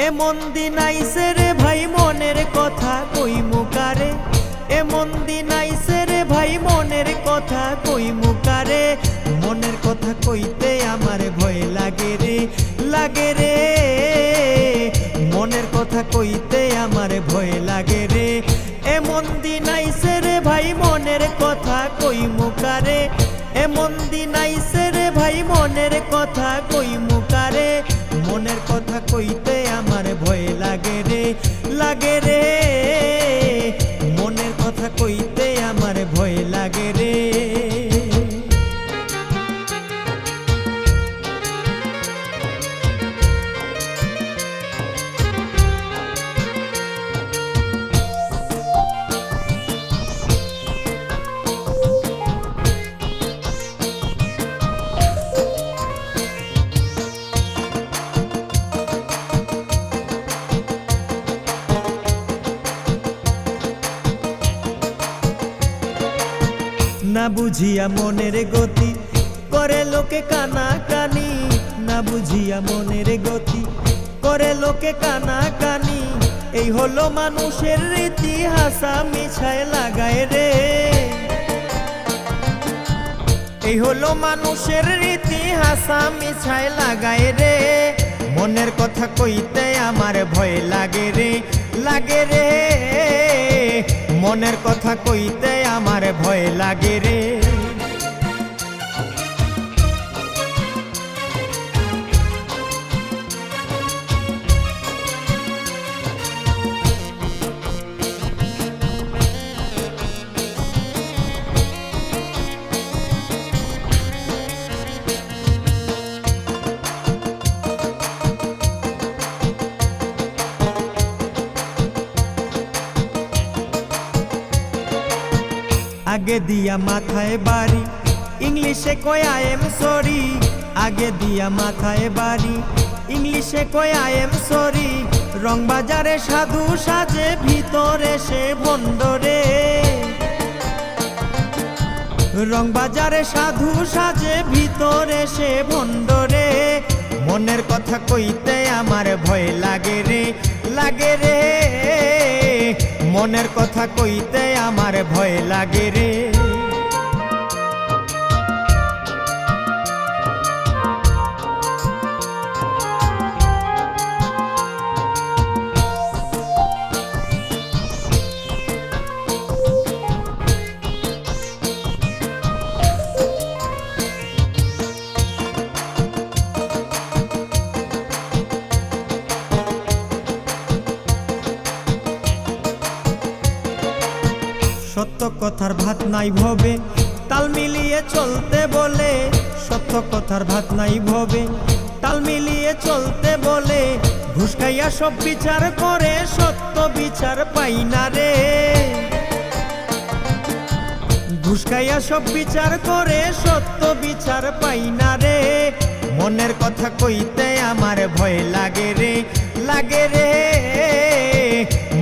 এমন দিন আইছে রে ভাই মনের কথা কইমু কারে, এমন দিন আইছে রে ভাই মনের কথা কইমু কারে। মনের কথা কইতে আমার ভয় লাগে রে, লাগে রে। মনের কথা কইতে আমার ভয় লাগে রে। এমন দিন আইছে রে ভাই মনের কথা কইমু কারে, এমন দিন আইছে রে ভাই মনের কথা কইমু কারে। মনের কথা কইতে আমার ভয় লাগে রে, লাগে রে। মনের কথা কইতে আমার ভয় লাগে রে। না বুঝিয়া মনের গতি করে লোকে কানা কানি, না বুঝিয়া মনের গতি করে লোকে কানা কানি। এই হলো মানুষের রীতি, হাসা মিছায় লাগায় রে। এই হলো মানুষের রীতি, হাসা মিছায় লাগায় রে। মনের কথা কইতে আমার ভয় লাগে রে, লাগে রে। মনের কথা কইতে আমার ভয় লাগে রে। আগে দিয়া মাথায় বাড়ি ইংলিশে কয় আই এম সরি, আগে দিয়া মাথায় বাড়ি ইংলিশে কয় আই এম সরি। রং বাজারে সাধু সাজে ভিতরে সে ভণ্ডরে, রং বাজারে সাধু সাজে ভিতরে সে ভণ্ডরে। মনের কথা কইতে আমার ভয় লাগে রে, লাগে রে। মনের কথা কইতে আমার ভয় লাগে রে। সত্য কথার ভাত নাই ভবে তাল মিলিয়ে চলতে বলে, সত্য কথার ভাত নাই ভবে তাল মিলিয়ে চলতে বলে। ঘুষ খাইয়া সব বিচার করে সত্য বিচার পাই না রে। ঘুষ খাইয়া সব বিচার করে সত্য বিচার পাই না রে। মনের কথা কইতে আমার ভয় লাগে রে, লাগে রে।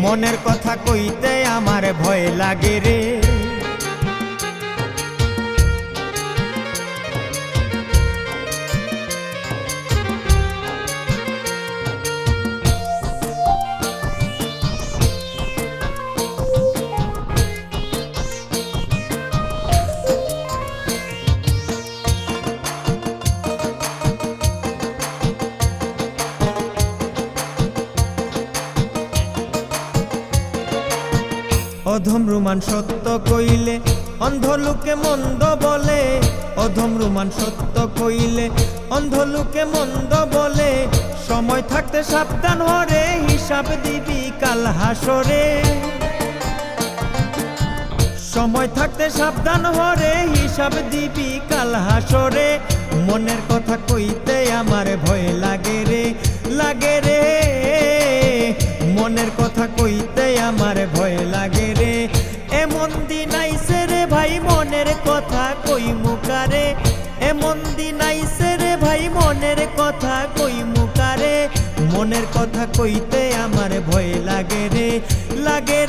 মনের কথা কইতে আমার ভয় লাগে রে। অধম রুমান সত্য কইলে অন্ধ লোকে মন্দ বলে, অধম রুমান সত্য কইলে অন্ধ লোকে মন্দ বলে। সময় থাকতে সাবধান হরে হিসাব দিবি কাল হাসরে, সময় থাকতে সাবধান হরে হিসাব দিবি কাল হাসরে। মনের কথা কইতে আমার ভয় লাগে রে, লাগে রে। মনের কথা কইতে আমার ভয় লাগে রে। এমন দিন আইছে রে ভাই মনের কথা কইমু কারে, এমন দিন আইছে রে ভাই মনের কথা কইমু কারে। মনের কথা কইতে আমার ভয় লাগে রে, লাগে